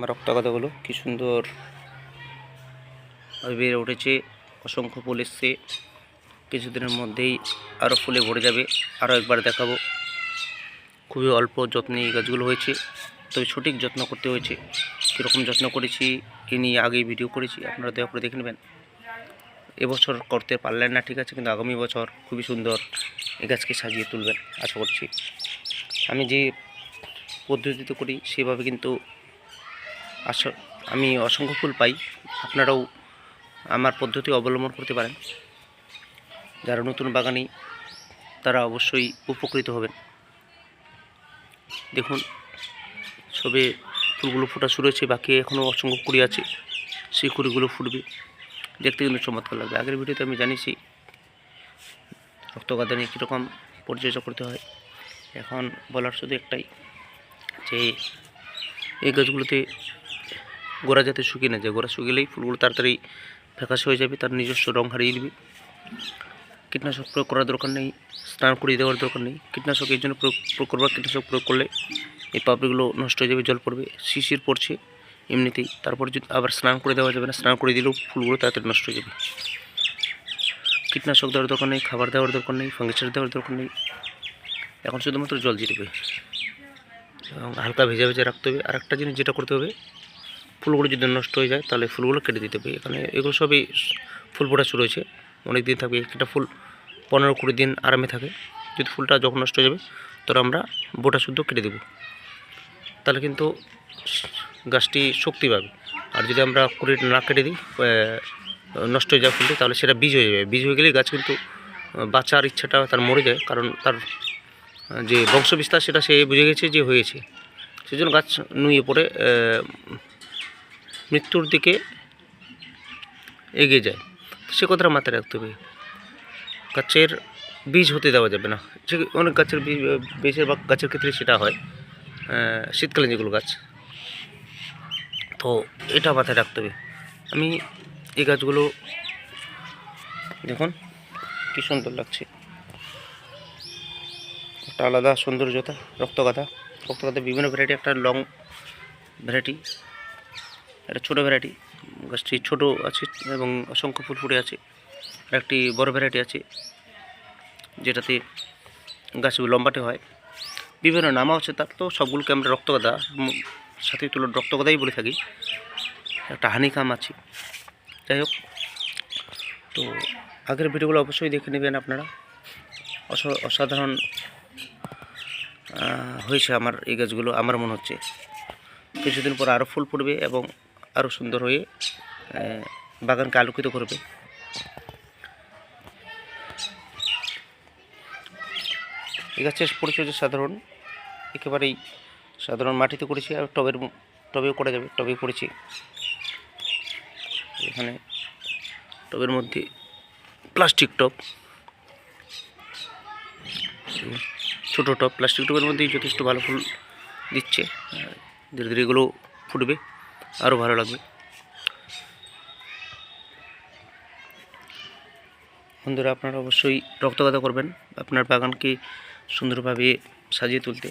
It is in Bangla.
আমার রক্তগাঁদাগুলো কি সুন্দর বেড়ে উঠেছে। অসংখ্য ফুল এসছে, কিছুদিনের মধ্যেই আরও ফুলে ভরে যাবে। আরও একবার দেখাবো। খুবই অল্প যত্নে এই গাছগুলো হয়েছে, তবে সঠিক যত্ন করতে হয়েছে। কীরকম যত্ন করেছি এ নিয়ে আগেই ভিডিও করেছি, আপনারা দয়া করে দেখে নেবেন। এবছর করতে পারলেন না ঠিক আছে, কিন্তু আগামী বছর খুবই সুন্দর এই গাছকে সাজিয়ে তুলবেন আশা করছি। আমি যে পদ্ধতিতে করি সেভাবে কিন্তু আমি অসংখ্য ফুল পাই। আপনারাও আমার পদ্ধতি অবলম্বন করতে পারেন। যারা নতুন বাগানি তারা অবশ্যই উপকৃত হবেন। দেখুন সবে ফুলগুলো ফোটা শুরু হয়েছে, বাকি এখনও অসংখ্য কুড়ি আছে। সেই কুড়িগুলো ফুটবে, দেখতে কিন্তু চমৎকার লাগবে। আগের ভিডিওতে আমি জানিয়েছি রক্তগাঁদা নিয়ে কীরকম পরিচর্যা করতে হয়। এখন বলার শুধু একটাই, যে এই গাছগুলোতে গোড়া যাতে শুকিয়ে না যায়। গোড়া শুকিলেই ফুলগুলো তাড়াতাড়ি ফ্যাকাশে হয়ে যাবে, তার নিজস্ব রং হারিয়ে দিবে। কীটনাশক প্রয়োগ করার দরকার নেই, স্নান করিয়ে দেওয়ার দরকার নেই। কীটনাশক এই জন্য প্রয়োগ করবো, কীটনাশক প্রয়োগ করলে এই পাপড়িগুলো নষ্ট হয়ে যাবে, জল পড়বে, শিশির পড়ছে এমনিতেই। তারপর যদি আবার স্নান করে দেওয়া যাবে না, স্নান করে দিলেও ফুলগুলো তাড়াতাড়ি নষ্ট হয়ে যাবে। কীটনাশক দেওয়ার দরকার নেই, খাবার দেওয়ার দরকার নেই, ফাঙ্গিসাইড দেওয়ার দরকার নেই। এখন শুধুমাত্র জল দিতে এবং হালকা ভেজা ভেজা রাখতে হবে। আর একটা জিনিস যেটা করতে হবে, ফুলগুলো যদি নষ্ট হয়ে যায় তাহলে ফুলগুলো কেটে দিতে হবে। এখানে এগুলো সবই ফুল ফোটা শুরু হয়েছে, অনেক দিন থাকবে। একটা ফুল 15-20 দিন আরামে থাকে। যদি ফুলটা যখন নষ্ট হয়ে যাবে তখন আমরা বোটা শুদ্ধ কেটে দেব, তাহলে কিন্তু গাছটি শক্তি পাবে। আর যদি আমরা কুড়ি না কেটে দিই, নষ্ট হয়ে যায় ফুলটি, তাহলে সেটা বীজ হয়ে যাবে। বীজ হয়ে গেলে গাছ কিন্তু বাঁচার ইচ্ছাটা তার মরে যায়, কারণ তার যে বংশবিস্তার সেটা সে বুঝে গেছে যে হয়েছে। সেজন্য গাছ নুয়ে পড়ে মৃত্যুর দিকে এগিয়ে যায়। সে কথাটা মাথায় রাখতে হবে। গাছের বীজ হতে দেওয়া যাবে না। সে অনেক গাছের বেশিরভাগ গাছের ক্ষেত্রে সেটা হয়, শীতকালীন যেগুলো গাছ। তো এটা মাথায় রাখতে হবে। আমি এই গাছগুলো দেখুন কী সুন্দর লাগছে, একটা আলাদা সৌন্দর্যতা। রক্তগাঁদা বিভিন্ন ভ্যারাইটি, একটা লং ভ্যারাইটি, একটা ছোটো ভ্যারাইটি। গাছটি ছোটো আছে এবং অসংখ্য ফুল ফুটে আছে। আর একটি বড় ভ্যারাইটি আছে যেটাতে গাছগুলো লম্বাটে হয়, বিভিন্ন নামও আছে তার। তো সবগুলোকে আমরা রক্তগাঁদা সাথে তুলে রক্তগাঁদাই বলে থাকি। একটা হানিকাম আছে। যাই হোক, তো আগের ভিডিওগুলো অবশ্যই দেখে নেবেন আপনারা। অসাধারণ হয়েছে আমার এই গাছগুলো। আমার মনে হচ্ছে কিছুদিন পর আরও ফুল ফুটবে এবং আরও সুন্দর হয়ে বাগানকে আলোকিত করবে। এই গাছের পরিচর্যা সাধারণ, একেবারেই সাধারণ মাটিতে করেছি, আর টবেও করা যাবে। টবে করেছি, এখানে টবের মধ্যে প্লাস্টিক টব, ছোটো টব, প্লাস্টিক টবের মধ্যেই যথেষ্ট ভালো ফুল দিচ্ছে। ধীরে ধীরে এগুলো ফুটবে, আরও ভালো লাগবে। বন্ধুরা আপনারা অবশ্যই রক্তগাঁদা করবেন আপনার বাগানকে সুন্দরভাবে সাজিয়ে তুলতে।